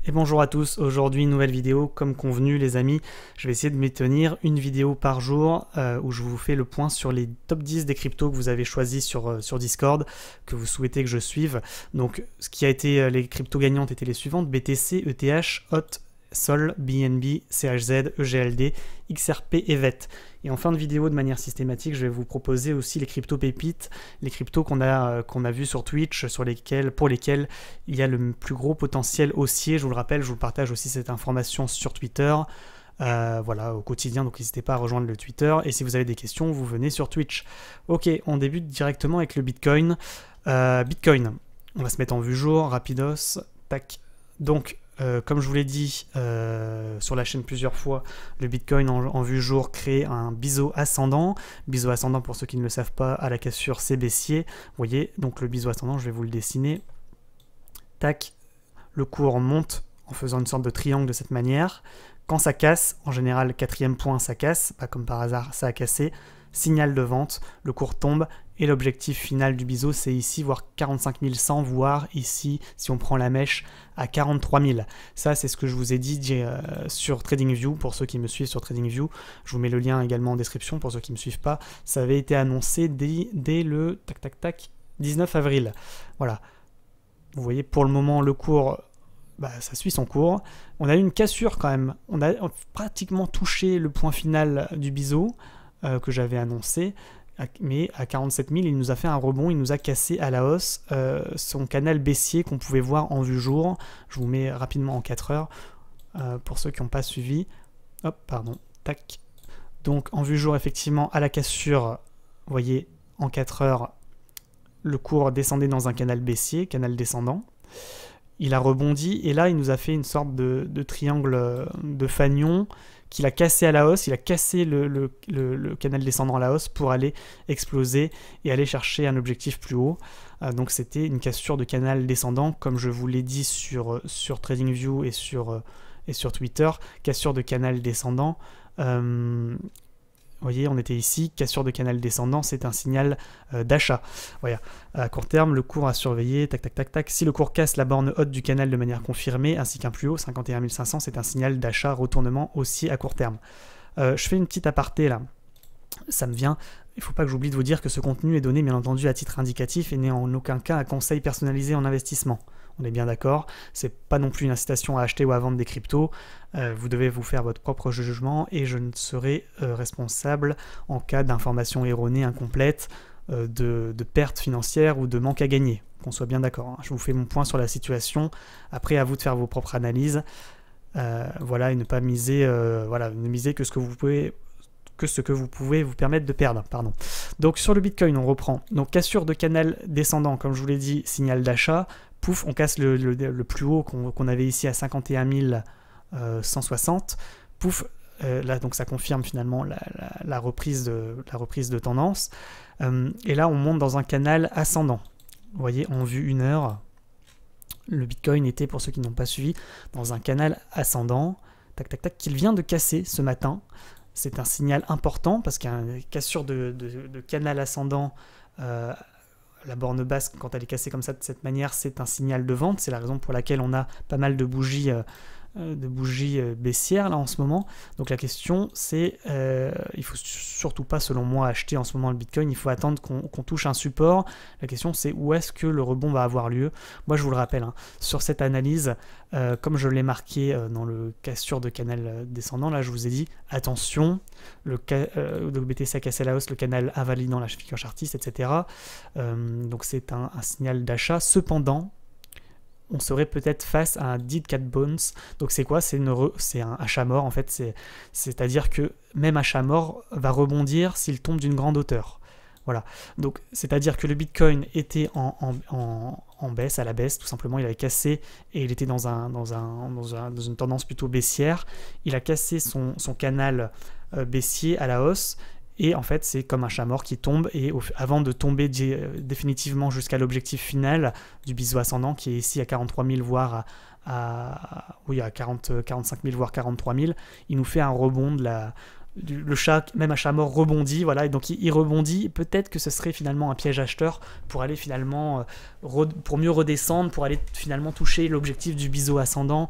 Et bonjour à tous, aujourd'hui nouvelle vidéo, comme convenu les amis, je vais essayer de m'y tenir une vidéo par jour où je vous fais le point sur les top 10 des cryptos que vous avez choisis sur Discord, que vous souhaitez que je suive. Donc ce qui a été les cryptos gagnantes étaient les suivantes: BTC, ETH, HOT, SOL, BNB, CHZ, EGLD, XRP et VET. Et en fin de vidéo, de manière systématique, je vais vous proposer aussi les cryptos pépites, les cryptos qu'on a vus sur Twitch, pour lesquels il y a le plus gros potentiel haussier. Je vous le rappelle, je vous partage aussi cette information sur Twitter, voilà, au quotidien, donc n'hésitez pas à rejoindre le Twitter. Et si vous avez des questions, vous venez sur Twitch. Ok, on débute directement avec le Bitcoin. Bitcoin, on va se mettre en vue jour, rapidos, tac. Donc, comme je vous l'ai dit sur la chaîne plusieurs fois, le Bitcoin en vue jour crée un biseau ascendant. Biseau ascendant, pour ceux qui ne le savent pas, à la cassure c'est baissier. Vous voyez, donc le biseau ascendant, je vais vous le dessiner. Tac, le cours monte en faisant une sorte de triangle de cette manière. Quand ça casse, en général, quatrième point, ça casse, pas comme par hasard, ça a cassé. Signal de vente, le cours tombe et l'objectif final du biseau c'est ici, voire 45 100, voire ici, si on prend la mèche, à 43 000. Ça c'est ce que je vous ai dit sur TradingView, pour ceux qui me suivent sur TradingView. Je vous mets le lien également en description pour ceux qui ne me suivent pas. Ça avait été annoncé dès le 19 avril. Voilà. Vous voyez, pour le moment, le cours, ça suit son cours. On a eu une cassure quand même. On a pratiquement touché le point final du biseau que j'avais annoncé, mais à 47 000, il nous a fait un rebond, il nous a cassé à la hausse son canal baissier qu'on pouvait voir en vue jour. Je vous mets rapidement en 4 heures pour ceux qui n'ont pas suivi. Hop, pardon, tac. Donc en vue jour, effectivement, à la cassure, vous voyez, en 4 heures, le cours descendait dans un canal baissier, canal descendant. Il a rebondi et là, il nous a fait une sorte de triangle de fanion qu'il a cassé à la hausse. Il a cassé le canal descendant à la hausse pour aller exploser et aller chercher un objectif plus haut. Donc c'était une cassure de canal descendant, comme je vous l'ai dit sur TradingView et sur Twitter. Cassure de canal descendant. Vous voyez, on était ici, cassure de canal descendant, c'est un signal d'achat. Voilà. À court terme, le cours à surveiller, tac, tac, tac, tac. Si le cours casse la borne haute du canal de manière confirmée, ainsi qu'un plus haut, 51 500, c'est un signal d'achat, retournement aussi à court terme. Je fais une petite aparté là. Ça me vient. Il ne faut pas que j'oublie de vous dire que ce contenu est donné, bien entendu, à titre indicatif et n'est en aucun cas un conseil personnalisé en investissement. On est bien d'accord, c'est pas non plus une incitation à acheter ou à vendre des cryptos. Vous devez vous faire votre propre jugement et je ne serai responsable en cas d'informations erronées, incomplètes, de pertes financières ou de manque à gagner. Qu'on soit bien d'accord, hein. Je vous fais mon point sur la situation. Après, à vous de faire vos propres analyses. Voilà, et ne pas miser, ne miser que ce que vous pouvez vous permettre de perdre. Pardon. Donc sur le Bitcoin, on reprend. Donc cassure de canal descendant, comme je vous l'ai dit, signal d'achat. Pouf, on casse le plus haut qu'on avait ici à 51 160. Pouf, là donc ça confirme finalement la reprise de tendance. Et là on monte dans un canal ascendant. Vous voyez, en vue 1 heure, le Bitcoin était, pour ceux qui n'ont pas suivi, dans un canal ascendant, tac tac tac, qu'il vient de casser ce matin. C'est un signal important parce qu'une cassure de canal ascendant, la borne basse, quand elle est cassée comme ça de cette manière, c'est un signal de vente. C'est la raison pour laquelle on a pas mal de bougies baissières là en ce moment. Donc la question c'est, il faut surtout pas, selon moi, acheter en ce moment le Bitcoin. Il faut attendre qu'on touche un support. La question c'est où est-ce que le rebond va avoir lieu. Moi je vous le rappelle, hein, sur cette analyse, comme je l'ai marqué dans le cassure de canal descendant, là je vous ai dit attention, le BTC a cassé la hausse, le canal invalidant la figure chartiste, etc. Donc c'est un signal d'achat. Cependant, on serait peut-être face à un dead cat bounce. Donc c'est quoi? C'est un achat mort en fait. C'est-à-dire que même achat mort va rebondir s'il tombe d'une grande hauteur. Voilà. Donc c'est-à-dire que le Bitcoin était en baisse, à la baisse, tout simplement. Il avait cassé et il était dans une tendance plutôt baissière. Il a cassé son canal baissier à la hausse. Et en fait, c'est comme un chat mort qui tombe, et avant de tomber définitivement jusqu'à l'objectif final du biseau ascendant, qui est ici à 43 000, voire à 45 000, voire 43 000, il nous fait un rebond le chat, même un chat mort, rebondit, voilà, et donc il rebondit. Peut-être que ce serait finalement un piège acheteur pour aller finalement, pour mieux redescendre, pour aller finalement toucher l'objectif du biseau ascendant,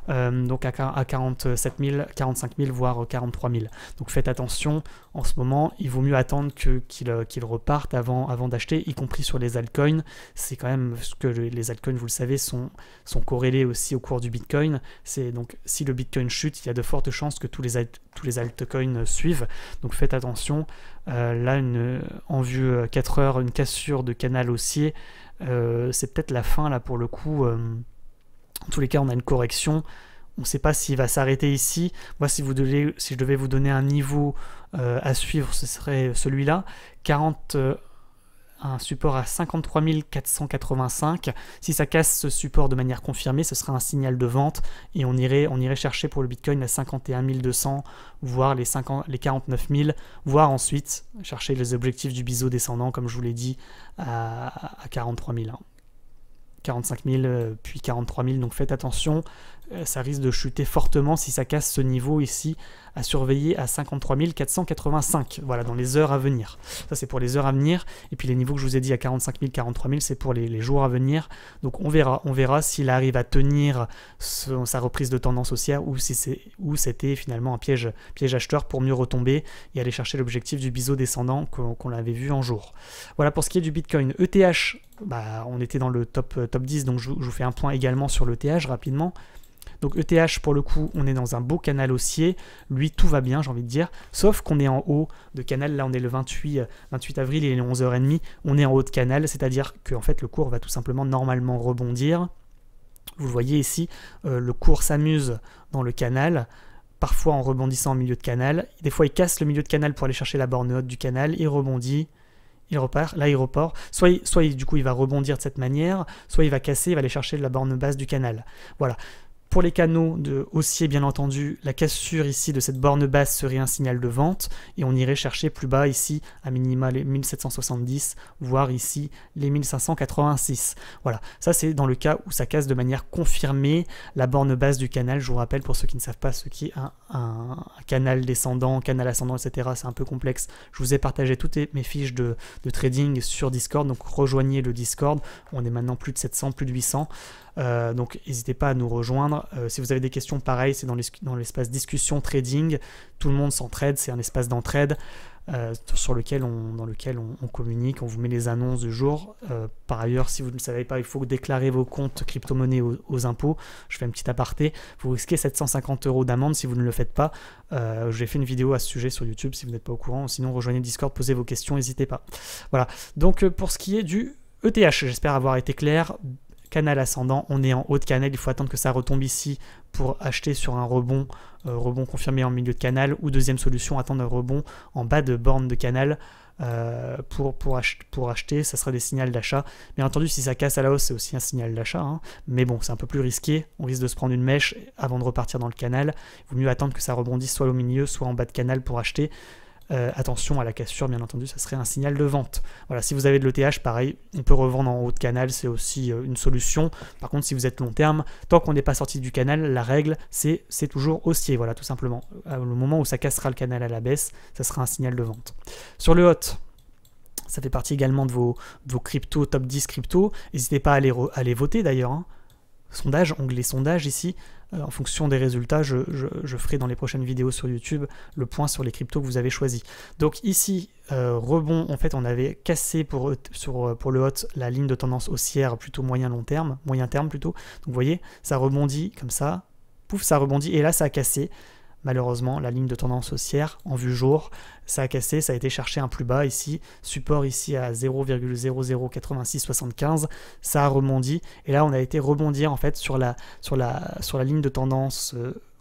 donc à 47 000, 45 000, voire 43 000. Donc faites attention, en ce moment, il vaut mieux attendre qu'il reparte avant d'acheter, y compris sur les altcoins. C'est quand même ce que les altcoins, vous le savez, sont corrélés aussi au cours du Bitcoin. Donc si le Bitcoin chute, il y a de fortes chances que tous les altcoins suivent. Donc faites attention. Là, en vue 4 heures, une cassure de canal haussier, c'est peut-être la fin là pour le coup. En tous les cas, on a une correction. On ne sait pas s'il va s'arrêter ici. Moi, si je devais vous donner un niveau à suivre, ce serait celui-là. Un support à 53 485. Si ça casse ce support de manière confirmée, ce sera un signal de vente et on irait chercher pour le Bitcoin à 51 200, voire les 49 000, voire ensuite chercher les objectifs du biseau descendant, comme je vous l'ai dit, à 43 000. 45 000, puis 43 000, donc faites attention, ça risque de chuter fortement si ça casse ce niveau ici, à surveiller à 53 485, voilà, dans les heures à venir. Ça c'est pour les heures à venir, et puis les niveaux que je vous ai dit à 45 000, 43 000, c'est pour les jours à venir, donc on verra s'il arrive à tenir sa reprise de tendance haussière, ou c'était finalement un piège acheteur pour mieux retomber et aller chercher l'objectif du biseau descendant qu'on l'avait vu en jour. Voilà pour ce qui est du Bitcoin. ETH, on était dans le top 10, donc je vous fais un point également sur l'ETH rapidement. Donc ETH, pour le coup, on est dans un beau canal haussier. Lui, tout va bien, j'ai envie de dire. Sauf qu'on est en haut de canal. Là, on est le 28 avril, il est 11h30. On est en haut de canal, c'est-à-dire que en fait, le cours va tout simplement normalement rebondir. Vous le voyez ici, le cours s'amuse dans le canal, parfois en rebondissant au milieu de canal. Des fois, il casse le milieu de canal pour aller chercher la borne haute du canal. Il rebondit. Il repart, là il repart, soit du coup il va rebondir de cette manière, soit il va casser, il va aller chercher la borne basse du canal. Voilà. Pour les canaux de haussier, bien entendu, la cassure ici de cette borne basse serait un signal de vente et on irait chercher plus bas ici à minima les 1770, voire ici les 1586. Voilà, ça c'est dans le cas où ça casse de manière confirmée la borne basse du canal. Je vous rappelle, pour ceux qui ne savent pas ce qui est un canal descendant, canal ascendant, etc., c'est un peu complexe. Je vous ai partagé toutes mes fiches de trading sur Discord, donc rejoignez le Discord. On est maintenant plus de 700, plus de 800. Donc n'hésitez pas à nous rejoindre. Si vous avez des questions, pareil, c'est dans l'espace discussion trading. Tout le monde s'entraide, c'est un espace d'entraide dans lequel on communique, on vous met les annonces du jour. Par ailleurs, si vous ne le savez pas, il faut déclarer vos comptes crypto-monnaies aux impôts. Je fais un petit aparté. Vous risquez 750 € d'amende si vous ne le faites pas. J'ai fait une vidéo à ce sujet sur YouTube si vous n'êtes pas au courant. Sinon, rejoignez Discord, posez vos questions, n'hésitez pas. Voilà. Donc pour ce qui est du ETH, j'espère avoir été clair. Canal ascendant, on est en haut de canal, il faut attendre que ça retombe ici pour acheter sur un rebond confirmé en milieu de canal, ou deuxième solution, attendre un rebond en bas de borne de canal pour acheter, ça sera des signaux d'achat. Bien entendu, si ça casse à la hausse, c'est aussi un signal d'achat, hein, mais bon, c'est un peu plus risqué, on risque de se prendre une mèche avant de repartir dans le canal. Il vaut mieux attendre que ça rebondisse soit au milieu, soit en bas de canal pour acheter. Attention à la cassure, bien entendu, ça serait un signal de vente. Voilà, si vous avez de l'ETH, pareil, on peut revendre en haut de canal, c'est aussi une solution. Par contre, si vous êtes long terme, tant qu'on n'est pas sorti du canal, la règle, c'est toujours haussier, voilà, tout simplement. Le moment où ça cassera le canal à la baisse, ça sera un signal de vente. Sur le hot, ça fait partie également de vos cryptos, top 10 cryptos. N'hésitez pas à aller voter d'ailleurs, hein. Sondage, onglet sondage ici, en fonction des résultats, je ferai dans les prochaines vidéos sur YouTube le point sur les cryptos que vous avez choisis. Donc ici, rebond, en fait on avait cassé pour le hot la ligne de tendance haussière plutôt moyen terme plutôt. Donc vous voyez, ça rebondit comme ça, pouf, ça rebondit, et là ça a cassé. Malheureusement, la ligne de tendance haussière en vue jour, ça a cassé, ça a été chercher un plus bas ici, support ici à 0,008675, ça a rebondi, et là on a été rebondir en fait sur la ligne de tendance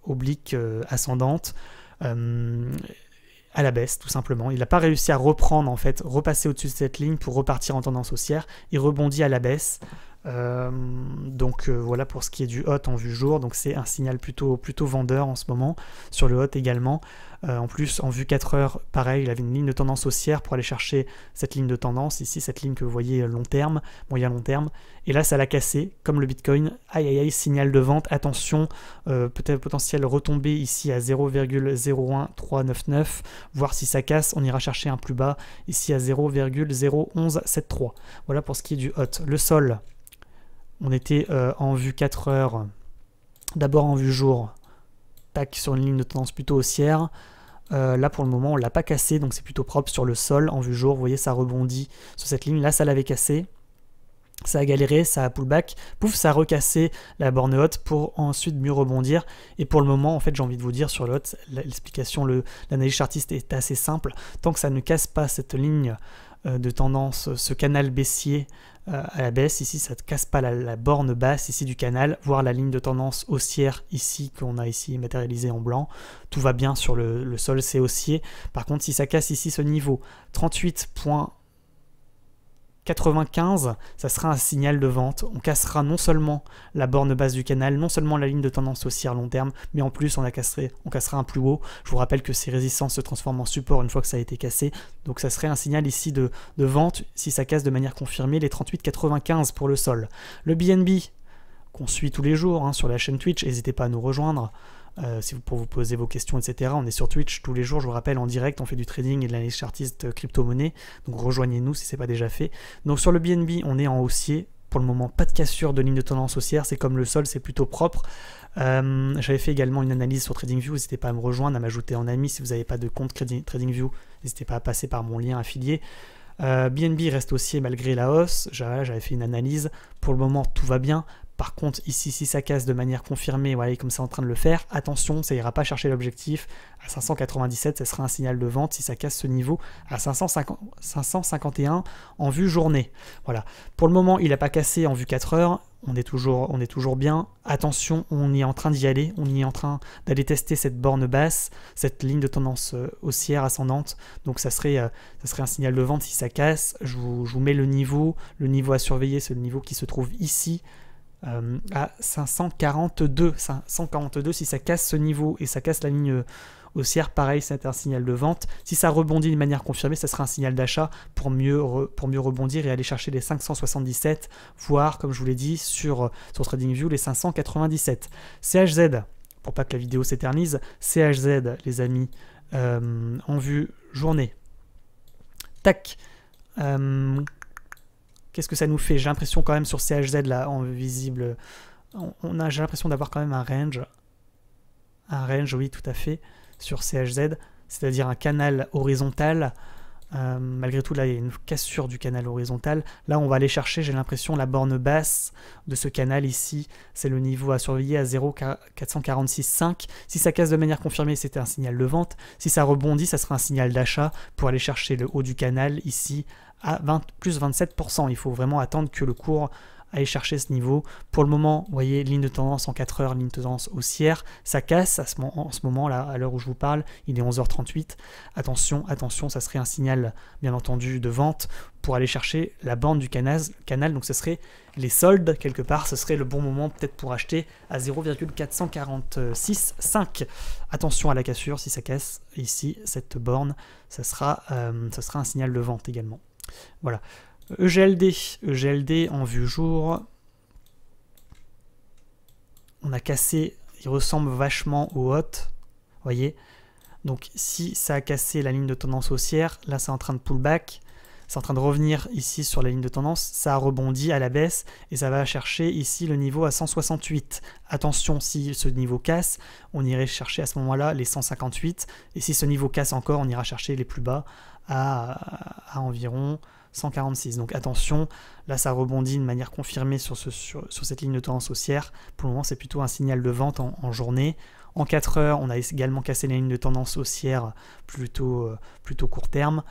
oblique ascendante à la baisse tout simplement. Il n'a pas réussi à reprendre en fait, repasser au-dessus de cette ligne pour repartir en tendance haussière, il rebondit à la baisse. Voilà pour ce qui est du hot en vue jour, donc c'est un signal plutôt vendeur en ce moment, sur le hot également. En plus, en vue 4 heures, pareil, il avait une ligne de tendance haussière pour aller chercher cette ligne de tendance, ici cette ligne que vous voyez long terme, moyen long terme, et là ça l'a cassé, comme le Bitcoin, aïe aïe aïe, signal de vente, attention, peut-être potentiel retombée ici à 0,01399, voir si ça casse, on ira chercher un plus bas, ici à 0,0173. Voilà pour ce qui est du hot. Le sol, on était en vue 4 heures, d'abord en vue jour, tac, sur une ligne de tendance plutôt haussière. Là pour le moment on l'a pas cassé, donc c'est plutôt propre sur le sol en vue jour. Vous voyez, ça rebondit sur cette ligne, là ça l'avait cassé, ça a galéré, ça a pullback, pouf, ça a recassé la borne haute pour ensuite mieux rebondir. Et pour le moment, en fait, j'ai envie de vous dire sur le haut, l'explication, l'analyse chartiste est assez simple. Tant que ça ne casse pas cette ligne de tendance, ce canal baissier à la baisse, ici ça ne casse pas la borne basse ici du canal, voire la ligne de tendance haussière ici qu'on a ici matérialisée en blanc, tout va bien sur le sol, c'est haussier. Par contre, si ça casse ici ce niveau 38,95, ça sera un signal de vente. On cassera non seulement la borne basse du canal, non seulement la ligne de tendance haussière long terme, mais en plus on cassera un plus haut. Je vous rappelle que ces résistances se transforment en support une fois que ça a été cassé. Donc ça serait un signal ici de vente si ça casse de manière confirmée les 38,95 pour le sol. Le BNB, qu'on suit tous les jours sur la chaîne Twitch, n'hésitez pas à nous rejoindre. Pour vous poser vos questions, etc. On est sur Twitch tous les jours, je vous rappelle, en direct, on fait du trading et de l'analyse chartiste crypto-monnaie, donc rejoignez-nous si ce n'est pas déjà fait. Donc sur le BNB, on est en haussier, pour le moment pas de cassure de ligne de tendance haussière, c'est comme le sol, c'est plutôt propre. J'avais fait également une analyse sur TradingView, n'hésitez pas à me rejoindre, à m'ajouter en ami. Si vous n'avez pas de compte TradingView, n'hésitez pas à passer par mon lien affilié. BNB reste haussier malgré la hausse, j'avais fait une analyse, pour le moment tout va bien. Par contre, ici, si ça casse de manière confirmée, voilà, comme c'est en train de le faire, attention, ça ira pas chercher l'objectif. À 597, ça sera un signal de vente si ça casse ce niveau à 551 en vue journée. Voilà. Pour le moment, il n'a pas cassé en vue 4 heures. On est toujours bien. Attention, on est en train d'y aller. On y est en train d'aller tester cette borne basse, cette ligne de tendance haussière ascendante. Donc ça serait un signal de vente si ça casse. Je vous mets le niveau. Le niveau à surveiller, c'est le niveau qui se trouve ici. À 542, si ça casse ce niveau et ça casse la ligne haussière, pareil, c'est un signal de vente. Si ça rebondit de manière confirmée, ça sera un signal d'achat pour mieux rebondir et aller chercher les 577, voire, comme je vous l'ai dit, sur TradingView, les 597. CHZ, pour pas que la vidéo s'éternise, CHZ, les amis, en vue journée. Tac. Qu'est-ce que ça nous fait? J'ai l'impression quand même sur CHZ là en visible, j'ai l'impression d'avoir quand même un range, oui tout à fait, sur CHZ, c'est-à-dire un canal horizontal. Malgré tout là il y a une cassure du canal horizontal. Là on va aller chercher, j'ai l'impression, la borne basse de ce canal ici, c'est le niveau à surveiller à 0,446,5. Si ça casse de manière confirmée, c'était un signal de vente. Si ça rebondit, ça sera un signal d'achat pour aller chercher le haut du canal ici à plus 27%. Il faut vraiment attendre que le cours aille chercher ce niveau. Pour le moment, vous voyez, ligne de tendance en 4 heures, ligne de tendance haussière, ça casse en ce moment là, à l'heure où je vous parle, il est 11h38. Attention, ça serait un signal bien entendu de vente pour aller chercher la bande du canal, donc ce serait les soldes quelque part, ce serait le bon moment peut-être pour acheter à 0,446,5. Attention à la cassure, si ça casse ici, cette borne, ça sera un signal de vente également. Voilà. EGLD en vue jour. On a cassé, il ressemble vachement au hot. Voyez. Donc si ça a cassé la ligne de tendance haussière, là c'est en train de pullback. C'est en train de revenir ici sur la ligne de tendance. Ça a rebondi à la baisse et ça va chercher ici le niveau à 168. Attention, si ce niveau casse, on irait chercher à ce moment-là les 158. Et si ce niveau casse encore, on ira chercher les plus bas à environ 146. Donc attention, là ça rebondit de manière confirmée sur cette ligne de tendance haussière. Pour le moment, c'est plutôt un signal de vente en journée. En 4 heures, on a également cassé la ligne de tendance haussière plutôt court terme.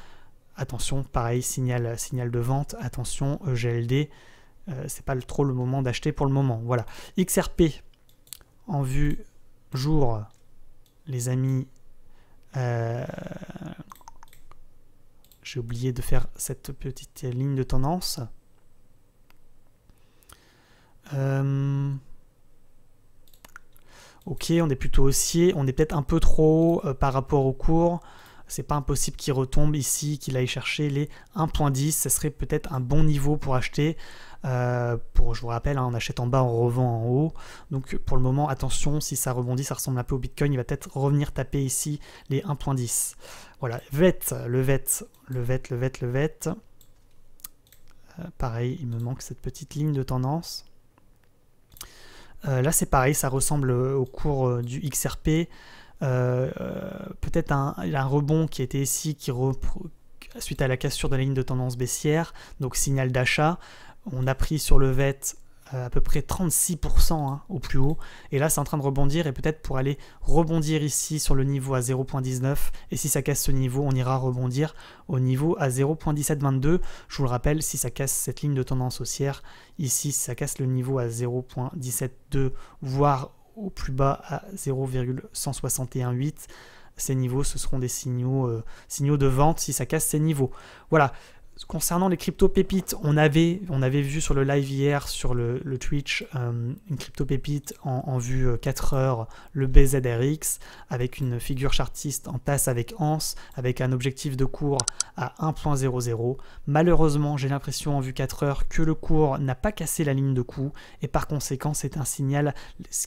Attention, pareil, signal de vente. Attention, EGLD, c'est pas trop le moment d'acheter pour le moment. Voilà. XRP en vue jour, les amis. J'ai oublié de faire cette petite ligne de tendance. Ok, on est plutôt haussier, on est peut-être un peu trop haut par rapport au cours. C'est pas impossible qu'il retombe ici, qu'il aille chercher les 1.10. Ce serait peut-être un bon niveau pour acheter. Je vous rappelle, hein, on achète en bas, on revend en haut. Donc pour le moment, attention, si ça rebondit, ça ressemble un peu au Bitcoin, il va peut-être revenir taper ici les 1.10. Voilà, le VET. Pareil, il me manque cette petite ligne de tendance. Là c'est pareil, ça ressemble au cours du XRP. Peut-être un rebond qui était ici, suite à la cassure de la ligne de tendance baissière, donc signal d'achat. On a pris sur le VET à peu près 36% hein, au plus haut, et là c'est en train de rebondir, et peut-être pour aller rebondir ici sur le niveau à 0.19, et si ça casse ce niveau, on ira rebondir au niveau à 0.1722. Je vous le rappelle, si ça casse cette ligne de tendance haussière, ici si ça casse le niveau à 0.172, voire au plus bas à 0,1618, ces niveaux, ce seront des signaux de vente si ça casse ces niveaux. Voilà. Concernant les crypto pépites, on avait vu sur le live hier sur le Twitch une crypto pépite en vue 4 heures, le BZRX, avec une figure chartiste en tasse avec anse, avec un objectif de cours à 1.00. Malheureusement, j'ai l'impression en vue 4 heures que le cours n'a pas cassé la ligne de coup, et par conséquent, c'est un signal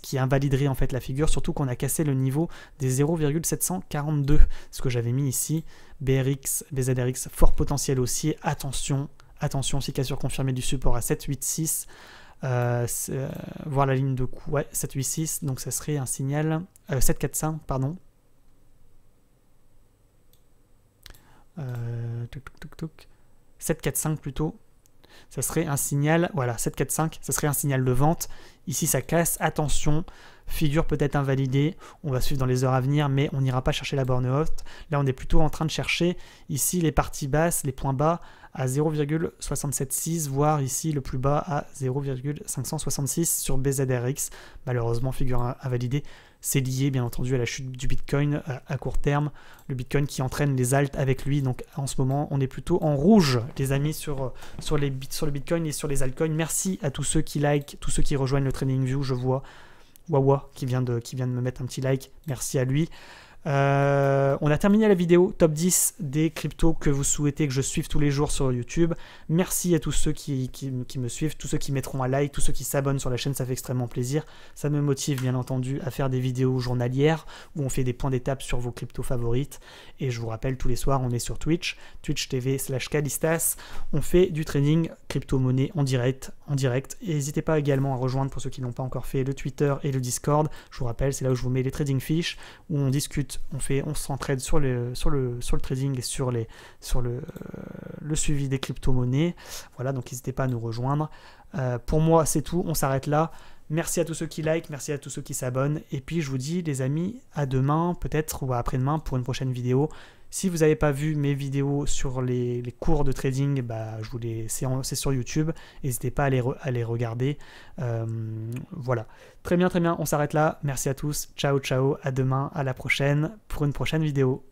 qui invaliderait en fait la figure, surtout qu'on a cassé le niveau des 0,742, ce que j'avais mis ici. BRX, BZRX, fort potentiel haussier. Attention, si cassure confirmée du support à 786, voir la ligne de coup, ouais, 786, donc ça serait un signal, 745, pardon. 745 plutôt. Ça serait un signal, voilà, 745, ça serait un signal de vente. Ici, ça casse, attention, figure peut-être invalidée. On va suivre dans les heures à venir, mais on n'ira pas chercher la borne haute. Là, on est plutôt en train de chercher ici les parties basses, les points bas à 0,676, voire ici le plus bas à 0,566 sur BZRX. Malheureusement, figure invalidée. C'est lié bien entendu à la chute du Bitcoin à court terme, le Bitcoin qui entraîne les alts avec lui. Donc en ce moment, on est plutôt en rouge, les amis, sur le Bitcoin et sur les altcoins. Merci à tous ceux qui like, tous ceux qui rejoignent le TradingView. Je vois Wawa qui vient de me mettre un petit like. Merci à lui. On a terminé la vidéo top 10 des cryptos que vous souhaitez que je suive tous les jours sur YouTube. Merci à tous ceux qui me suivent, tous ceux qui mettront un like, tous ceux qui s'abonnent sur la chaîne, ça fait extrêmement plaisir. Ça me motive bien entendu à faire des vidéos journalières où on fait des points d'étape sur vos cryptos favorites. Et je vous rappelle, tous les soirs on est sur Twitch, twitch.tv/Callistas. On fait du trading crypto-monnaie en direct. Et n'hésitez pas également à rejoindre, pour ceux qui n'ont pas encore fait, le Twitter et le Discord. Je vous rappelle, c'est là où je vous mets les trading fiches, où on discute. On s'entraide sur le trading et sur le suivi des crypto-monnaies. Voilà, donc n'hésitez pas à nous rejoindre. Pour moi, c'est tout. On s'arrête là. Merci à tous ceux qui like, merci à tous ceux qui s'abonnent. Et puis, je vous dis, les amis, à demain, peut-être, ou à après-demain pour une prochaine vidéo. Si vous n'avez pas vu mes vidéos sur les cours de trading, bah, c'est sur YouTube. N'hésitez pas à les regarder. Voilà. Très bien, on s'arrête là. Merci à tous. Ciao, ciao. À demain, à la prochaine pour une prochaine vidéo.